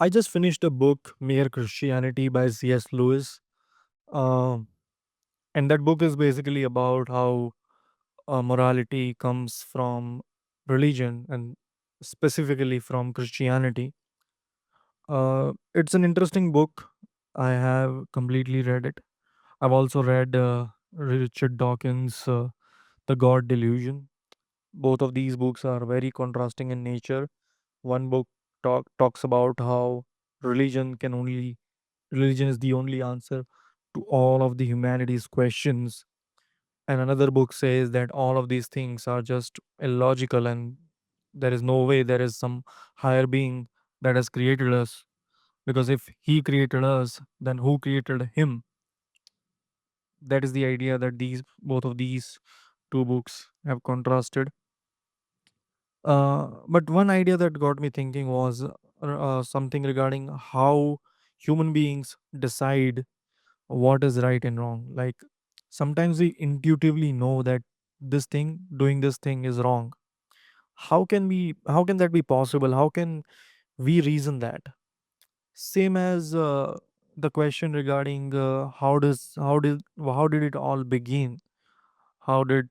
I just finished a book, Mere Christianity by C.S. Lewis. Um, and that book is basically about how morality comes from religion and specifically from Christianity. It's an interesting book. I have completely read it. I've also read Richard Dawkins' The God Delusion. Both of these books are very contrasting in nature. One book talks about how religion can only religion is the only answer to all of the humanity's questions, and another book says that all of these things are just illogical and there is no way there is some higher being that has created us, because if he created us, then who created him? That is the idea that these both of these two books have contrasted. But one idea that got me thinking was something regarding how human beings decide what is right and wrong. Like sometimes we intuitively know that doing this thing is wrong. How can that be possible? How can we reason that? Same as the question regarding how did it all begin? How did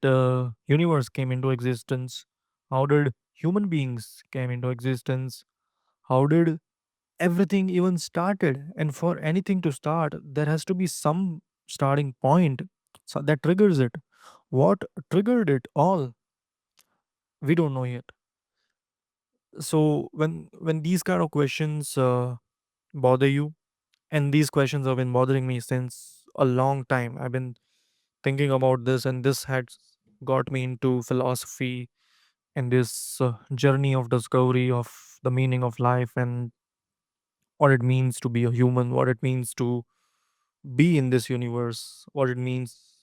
universe came into existence? How did human beings came into existence? How did everything even started? And for anything to start, there has to be some starting point that triggers it. What triggered it all? We don't know yet. So when these kind of questions bother you, and these questions have been bothering me since a long time. I've been thinking about this, and this had got me into philosophy and this journey of discovery of the meaning of life and what it means to be a human, what it means to be in this universe, what it means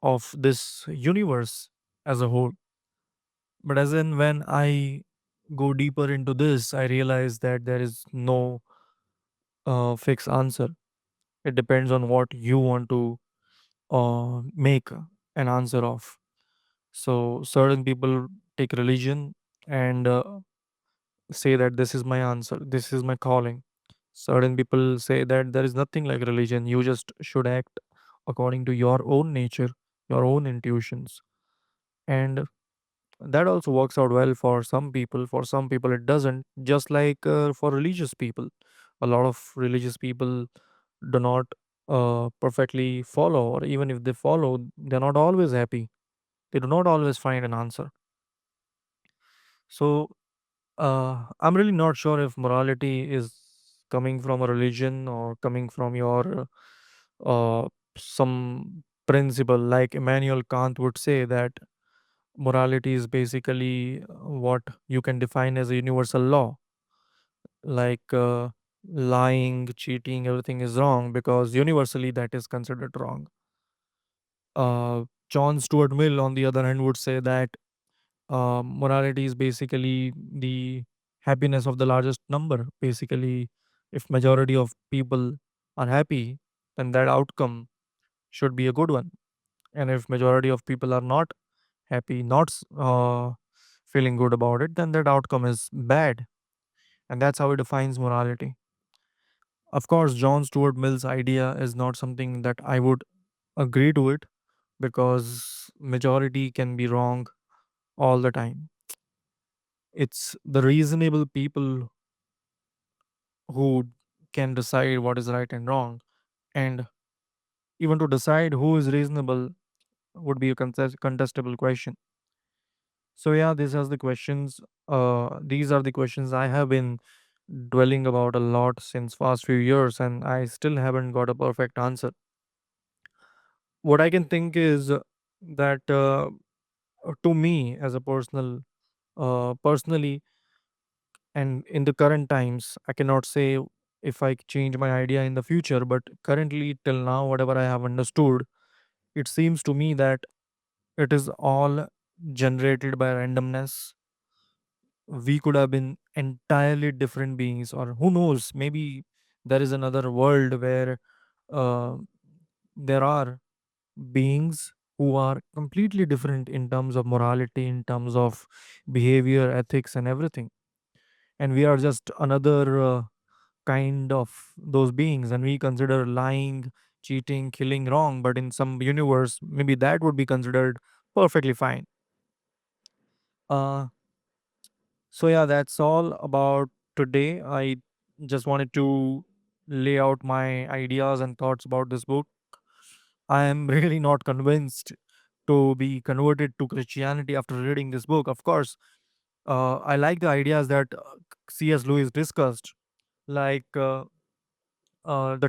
of this universe as a whole. But as in when I go deeper into this, I realize that there is no fixed answer. It depends on what you want to make an answer of. So certain people take religion and say that this is my answer, this is my calling. Certain people say that there is nothing like religion. You just should act according to your own nature, your own intuitions. And that also works out well for some people. For some people, it doesn't. Just like for religious people, a lot of religious people do not perfectly follow, or even if they follow, they're not always happy. They do not always find an answer. So, I'm really not sure if morality is coming from a religion or coming from your some principle. Like Immanuel Kant would say that morality is basically what you can define as a universal law, like lying, cheating, everything is wrong because universally that is considered wrong. John Stuart Mill, on the other hand, would say that morality is basically the happiness of the largest number. Basically, if majority of people are happy, then that outcome should be a good one. And if majority of people are not happy, not feeling good about it, then that outcome is bad. And that's how it defines morality. Of course, John Stuart Mill's idea is not something that I would agree to it, because majority can be wrong all the time. It's the reasonable people who can decide what is right and wrong. And even to decide who is reasonable would be a contestable question. So yeah, these are the questions I have been dwelling about a lot since past few years, and I still haven't got a perfect answer. What I can think is that to me as a personally, and in the current times, I cannot say if I change my idea in the future, but currently till now, whatever I have understood, it seems to me that it is all generated by randomness. We could have been entirely different beings, or who knows, maybe there is another world where uh, there are beings who are completely different in terms of morality, in terms of behavior, ethics, and everything. and we are just another kind of those beings, and we consider lying, cheating, killing wrong, but in some universe maybe that would be considered perfectly fine. uh so yeah, that's all about today. I just wanted to lay out my ideas and thoughts about this book. I am really not convinced to be converted to Christianity after reading this book. Of course, I like the ideas that C.S. Lewis discussed, like the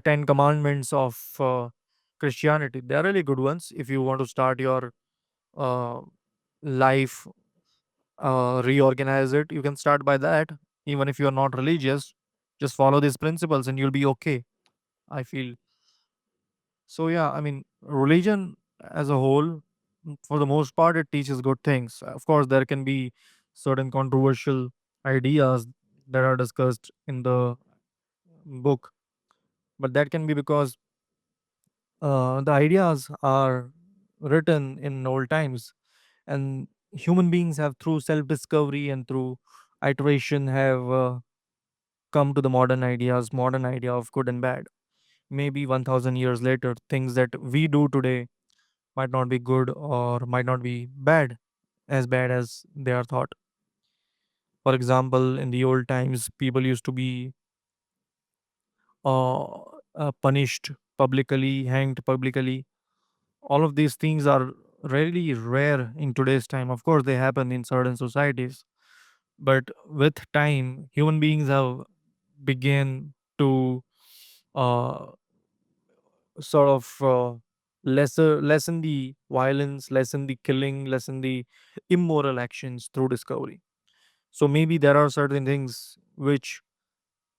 Ten Commandments of Christianity. They are really good ones if you want to start your uh, life, reorganize it. You can start by that. Even if you are not religious, just follow these principles and you'll be okay, I feel. So yeah, I mean, religion as a whole, for the most part, it teaches good things. Of course, there can be certain controversial ideas that are discussed in the book, but that can be because the ideas are written in old times, and human beings have, through self-discovery and through iteration, have come to the modern idea of good and bad. Maybe 1000 years later, things that we do today might not be good or might not be bad as they are thought. For example, in the old times, people used to be uh, punished publicly, hanged publicly. All of these things are really rare in today's time. Of course, they happen in certain societies, but with time, human beings have began to uh, sort of lessen the violence, lessen the killing, lessen the immoral actions through discovery. So maybe there are certain things which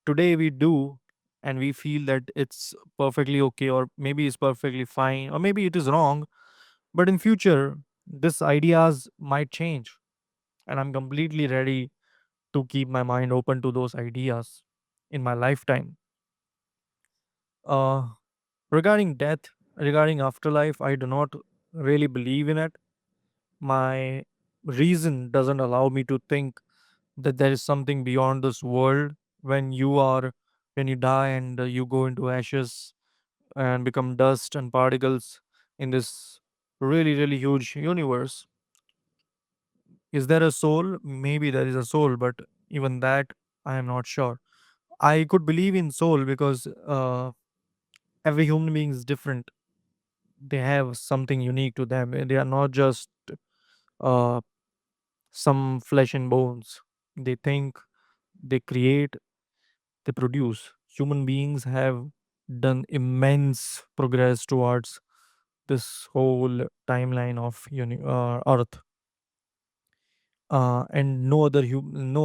today we do and we feel that it's perfectly okay, or maybe it's perfectly fine, or maybe it is wrong, but in future this ideas might change, and I'm completely ready to keep my mind open to those ideas in my lifetime. uh Regarding death, regarding afterlife, I do not really believe in it. My reason doesn't allow me to think that there is something beyond this world. When you die and you go into ashes and become dust and particles in this really, really huge universe, is there a soul? Maybe there is a soul, but even that I am not sure. I could believe in soul because every human being is different. They have something unique to them. They are not just uh, some flesh and bones. They think, they create, they produce. Human beings have done immense progress towards this whole timeline of Earth, and no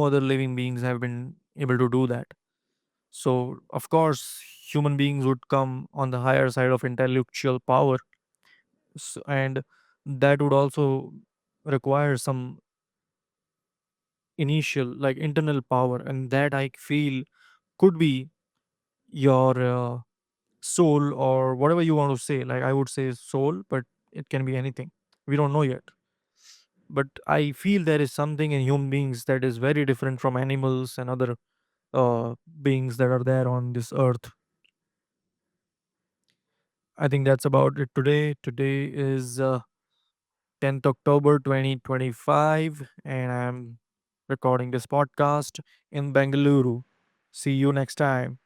other living beings have been able to do that. So, of course, human beings would come on the higher side of intellectual power, and that would also require some initial, like internal power, and that I feel could be your soul, or whatever you want to say. Like, I would say soul, but it can be anything. We don't know yet, but I feel there is something in human beings that is very different from animals and other beings that are there on this earth. I think that's about it today. Today is 10th October 2025, and I'm recording this podcast in Bengaluru. See you next time.